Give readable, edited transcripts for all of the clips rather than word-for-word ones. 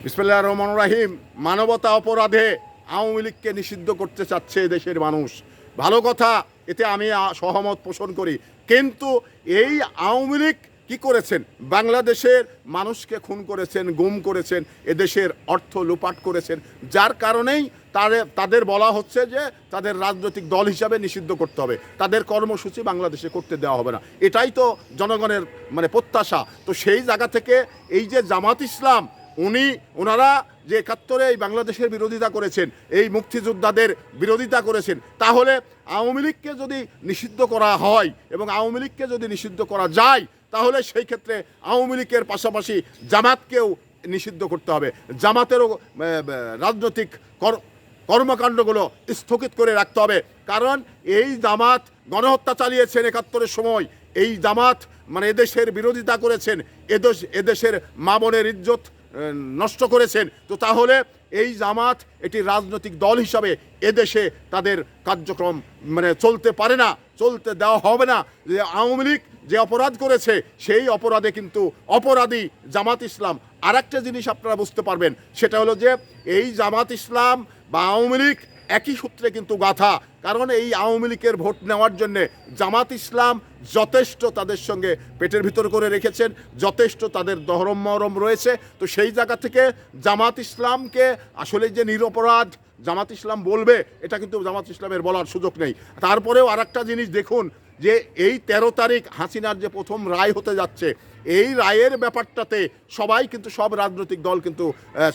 বিসমিল্লাহির রহমানির রহিম। মানবতা অপরাধে আওয়ামী লীগকে নিষিদ্ধ করতে চাচ্ছে দেশের মানুষ। ভালো কথা, এতে আমি সহমত পোষণ করি। কিন্তু এই আওয়ামী লীগ কী করেছেন? বাংলাদেশের মানুষকে খুন করেছেন, গুম করেছেন, এদেশের অর্থ লুপাট করেছেন, যার কারণেই তাদের বলা হচ্ছে যে তাদের রাজনৈতিক দল হিসাবে নিষিদ্ধ করতে হবে, তাদের কর্মসূচি বাংলাদেশে করতে দেওয়া হবে না। এটাই তো জনগণের প্রত্যাশা। তো সেই জায়গা থেকে এই যে জামাত ইসলাম, ওনারা যে ৭১-এ এই বাংলাদেশের বিরোধিতা করেছেন, এই মুক্তিযোদ্ধাদের বিরোধিতা করেছেন, তাহলে আওয়ামী লীগকে যদি নিষিদ্ধ করা হয় এবং আওয়ামী লীগকে যদি নিষিদ্ধ করা যায়, তাহলে সেই ক্ষেত্রে আওয়ামী লীগের পাশাপাশি জামাতকেও নিষিদ্ধ করতে হবে। জামাতেরও রাজনৈতিক কর্মকাণ্ডগুলো স্থগিত করে রাখতে হবে। কারণ এই জামাত গণহত্যা চালিয়েছেন ৭১-এর সময়, এই জামাত এদেশের বিরোধিতা করেছেন, এদেশের মা বোনের ইজ্জত নষ্ট করেছেন। তো তাহলে এই জামাত এটি রাজনৈতিক দল হিসাবে এদেশে তাদের কার্যক্রম চলতে পারে না, চলতে দেওয়া হবে না। যে আওয়ামী লীগ যে অপরাধ করেছে, সেই অপরাধে কিন্তু অপরাধী জামাত ইসলাম। আর একটা জিনিস আপনারা বুঝতে পারবেন, সেটা হলো যে এই জামাত ইসলাম বা আওয়ামী লীগ একই সূত্রে কিন্তু গাথা। কারণ এই আওয়ামী লীগের ভোট নেওয়ার জন্যে জামাত ইসলাম যথেষ্ট তাদের সঙ্গে পেটের ভিতর করে রেখেছেন, যথেষ্ট তাদের দহরম মহরম রয়েছে। তো সেই জায়গা থেকে জামাত ইসলামকে আসলে যে নিরপরাধ জামাত ইসলাম বলবে, এটা কিন্তু জামাত ইসলামের বলার সুযোগ নেই। তারপরেও আর একটা জিনিস দেখুন, যে এই ১৩ তারিখ হাসিনার যে প্রথম রায় হতে যাচ্ছে, এই রায়ের ব্যাপারটাতে সবাই কিন্তু, সব রাজনৈতিক দল কিন্তু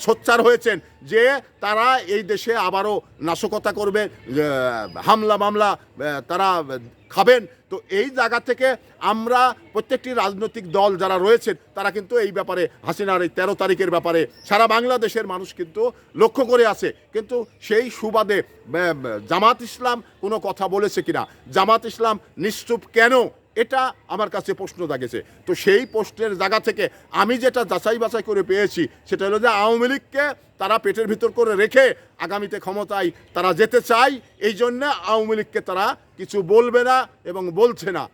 সোচ্চার হয়েছেন যে তারা এই দেশে আবারও নাশকতা করবে, হামলা মামলা তারা খাবেন। তো এই জায়গা থেকে আমরা প্রত্যেকটি রাজনৈতিক দল যারা রয়েছেন, তারা কিন্তু এই ব্যাপারে, হাসিনার এই ১৩ তারিখের ব্যাপারে সারা বাংলাদেশের মানুষ কিন্তু লক্ষ্য করে আছে। কিন্তু সেই সুবাদে জামাত ইসলাম কোনো কথা বলেছে কিনা, জামাত ইসলাম নিশ্চুপ কেন, এটা আমার কাছে প্রশ্ন জাগেছে। তো সেই প্রশ্নের জায়গা থেকে আমি যেটা যাচাই বাছাই করে পেয়েছি, সেটা হলো যে আওয়ামী লীগকে তারা পেটের ভিতর করে রেখে আগামীতে ক্ষমতায় তারা যেতে চায়, এই জন্য আওয়ামী লীগকে তারা কিছু বলবে না এবং বলছে না।